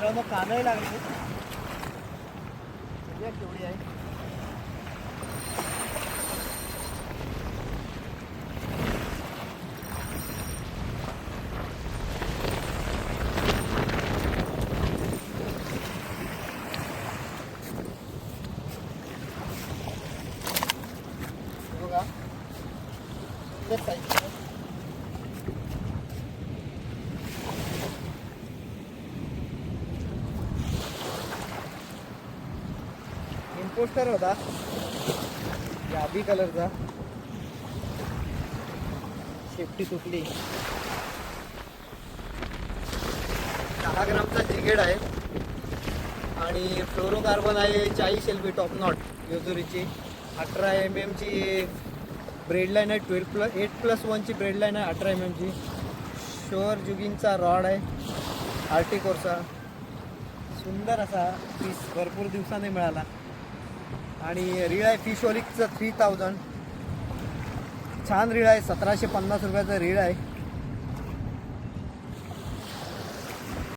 मित्रांनो कानही लागले केवढी आहे. बघा इम्पोस्टर होता गुलाबी कलरचा. शेपटी तुटली. 10 ग्रामचा जिगेड आहे आणि फ्लोरोकार्बन आहे 40 LB टॉप नॉट योजुरीची. 18 mm ची ब्रेड लाईन आहे. 8+1 ची ब्रेड लाईन आहे. 18 mm ची. शोअर जुगिंगचा रॉड आहे. आर्टिकोरचा सुंदर असा पीस भरपूर दिवसाने मिळाला. आणि रीळ आहे फिशोलिकचं 3000. छान रीळ आहे. 1750 रुपयाचा रीळ आहे.